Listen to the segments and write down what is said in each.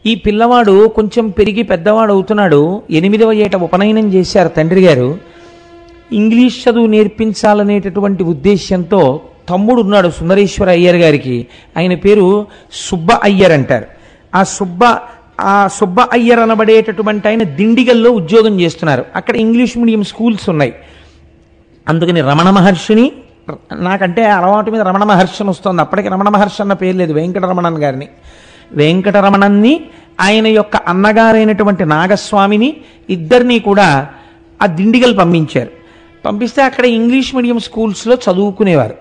ఈ పిల్లవాడు కొంచెం పెరిగి పెద్దవాడు అవుతున్నాడు. 8వ ఏట ఉపనయనం చేశారు తండ్రి గారు. ఇంగ్లీష్ చదువు నేర్పించాలనేటటువంటి ఉద్దేశ్యంతో తమ్ముడు ఉన్నాడు సుందరేశ్వర అయ్యర్ గారికి. ఆయన పేరు సుబ్బ అయ్యర్ అంటారు. ఆ సుబ్బ అయ్యర్ అనబడేటటువంటి ఆయన దిండిగల్లో ఉద్యోగం చేస్తున్నారు. అక్కడ ఇంగ్లీష్ మీడియం స్కూల్స్ ఉన్నాయి. అందుకని రమణ మహర్షిని, నాకంటే అలవాటు మీద రమణ మహర్షి అని వస్తుంది, అప్పటికి రమణ మహర్షి అన్న పేరు లేదు, వెంకటరమణన్ గారిని, వెంకటరమణన్ని ఆయన యొక్క అన్నగారైనటువంటి నాగస్వామిని ఇద్దరినీ కూడా ఆ దిండిగల్ పంపించారు. పంపిస్తే అక్కడ ఇంగ్లీష్ మీడియం స్కూల్స్లో చదువుకునేవారు.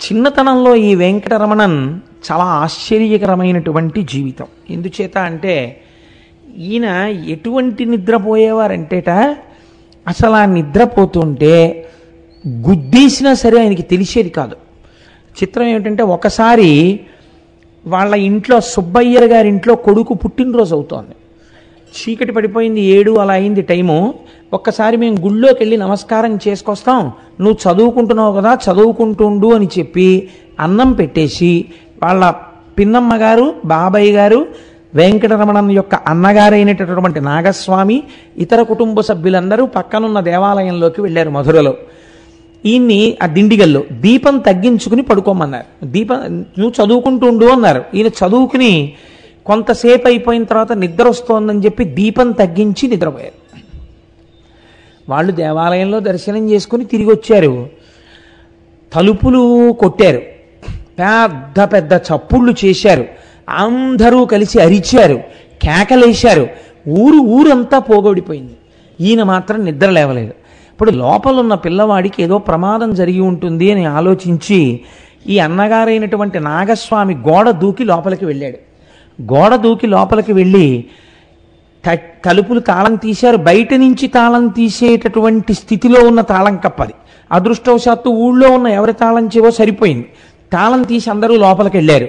చిన్నతనంలో ఈ వెంకటరమణన్ చాలా ఆశ్చర్యకరమైనటువంటి జీవితం. ఎందుచేత అంటే ఈయన ఎటువంటి నిద్రపోయేవారంటేట, అసలు ఆ నిద్రపోతుంటే గుద్దేసినా సరే ఆయనకి తెలిసేది కాదు. చిత్రం ఏమిటంటే ఒకసారి వాళ్ళ ఇంట్లో సుబ్బయ్యర్ గారి ఇంట్లో కొడుకు పుట్టినరోజు అవుతోంది. చీకటి పడిపోయింది, 7 అలా అయింది టైము. ఒక్కసారి మేము గుళ్ళోకి వెళ్ళి నమస్కారం చేసుకొస్తాం, నువ్వు చదువుకుంటున్నావు కదా చదువుకుంటుండు అని చెప్పి అన్నం పెట్టేసి వాళ్ళ పిన్నమ్మ గారు, బాబాయ్ గారు, వెంకటరమణన్ యొక్క అన్నగారైనటువంటి నాగస్వామి, ఇతర కుటుంబ సభ్యులందరూ పక్కనున్న దేవాలయంలోకి వెళ్ళారు మధురలో. ఈయన్ని ఆ దిండిగల్లో దీపం తగ్గించుకుని పడుకోమన్నారు. నువ్వు చదువుకుంటుండు అన్నారు. ఈయన చదువుకుని కొంతసేపు అయిపోయిన తర్వాత నిద్ర వస్తోందని చెప్పి దీపం తగ్గించి నిద్రపోయారు. వాళ్ళు దేవాలయంలో దర్శనం చేసుకుని తిరిగి వచ్చారు. తలుపులు కొట్టారు, పెద్ద పెద్ద చప్పుళ్ళు చేశారు, అందరూ కలిసి అరిచారు, కేకలేశారు. ఊరంతా పోగొడిపోయింది. ఈయన మాత్రం నిద్ర లేవలేదు. ఇప్పుడు లోపలున్న పిల్లవాడికి ఏదో ప్రమాదం జరిగి ఉంటుంది అని ఆలోచించి ఈ అన్నగారైనటువంటి నాగస్వామి గోడ దూకి లోపలికి వెళ్ళాడు. గోడ దూకి లోపలికి వెళ్ళి తలుపులు తాళం తీశారు. బయట నుంచి తాళం తీసేటటువంటి స్థితిలో ఉన్న తాళం కప్పది. అదృష్టవశాత్తు ఊళ్ళో ఉన్న ఎవరి తాళం చెవో సరిపోయింది. తాళం తీసి అందరూ లోపలికి వెళ్ళారు.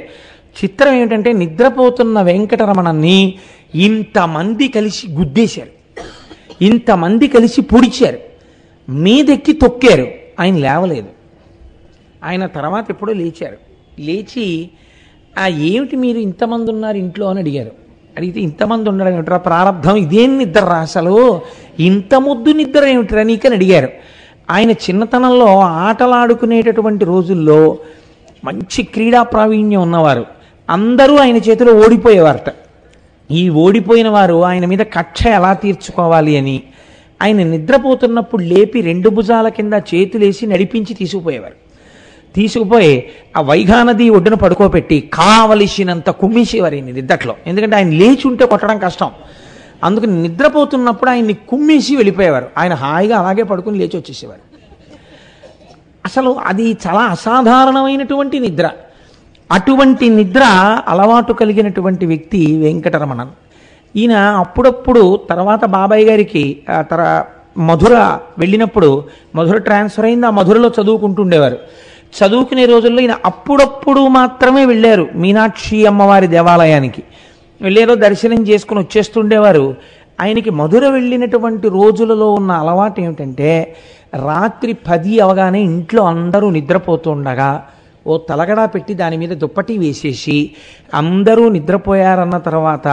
చిత్రం ఏమిటంటే నిద్రపోతున్న వెంకటరమణన్ని ఇంతమంది కలిసి గుద్దేశారు, ఇంతమంది కలిసి పొడిచారు, మీదెక్కి తొక్కారు. ఆయన లేవలేదు. ఆయన తర్వాత ఎప్పుడో లేచారు. లేచి ఏమిటి మీరు ఇంతమంది ఉన్నారు ఇంట్లో అని అడిగారు. అడిగితే ఇంతమంది ఉండడం ఏమిట్రా, ప్రారంధం ఇదేం నిద్ర రా, అసలు ఇంత ముద్దు నిద్ర ఏమిట్రా నీకని అడిగారు. ఆయన చిన్నతనంలో ఆటలాడుకునేటటువంటి రోజుల్లో మంచి క్రీడా ప్రావీణ్యం ఉన్నవారు. అందరూ ఆయన చేతిలో ఓడిపోయేవారట. ఈ ఓడిపోయిన వారు ఆయన మీద కక్ష ఎలా తీర్చుకోవాలి అని ఆయన నిద్రపోతున్నప్పుడు లేపి 2 భుజాల కింద చేతులేసి నడిపించి తీసుకుపోయేవారు. తీసుకుపోయి ఆ వైఘానది ఒడ్డున పడుకోబెట్టి కావలసినంత కుమ్మేసేవారు ఈయన నిద్దట్లో. ఎందుకంటే ఆయన లేచి ఉంటే కొట్టడం కష్టం. అందుకని నిద్రపోతున్నప్పుడు ఆయన్ని కుమ్మేసి వెళ్ళిపోయేవారు. ఆయన హాయిగా అలాగే పడుకుని లేచి వచ్చేసేవారు. అసలు అది చాలా అసాధారణమైనటువంటి నిద్ర. అటువంటి నిద్ర అలవాటు కలిగినటువంటి వ్యక్తి వెంకటరమణన్. ఈయన అప్పుడప్పుడు తర్వాత బాబాయ్ గారికి మధుర వెళ్ళినప్పుడు, మధుర ట్రాన్స్ఫర్ అయింది, ఆ మధురలో చదువుకుంటుండేవారు. చదువుకునే రోజుల్లో ఈయన అప్పుడప్పుడు మాత్రమే వెళ్ళారు మీనాక్షి అమ్మవారి దేవాలయానికి. వెళ్ళారో దర్శనం చేసుకుని వచ్చేస్తుండేవారు. ఆయనకి మధుర వెళ్ళినటువంటి రోజులలో ఉన్న అలవాటు ఏమిటంటే రాత్రి 10 అవగానే ఇంట్లో అందరూ నిద్రపోతుండగా ఓ తలగడా పెట్టి దాని మీద దుప్పటి వేసేసి అందరూ నిద్రపోయారన్న తర్వాత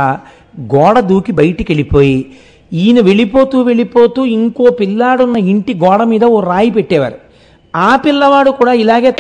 గోడ దూకి బయటికి వెళ్ళిపోయి ఈయన వెళ్ళిపోతూ ఇంకో పిల్లాడున్న ఇంటి గోడ మీద ఓ రాయి పెట్టేవారు. ఆ పిల్లవాడు కూడా ఇలాగే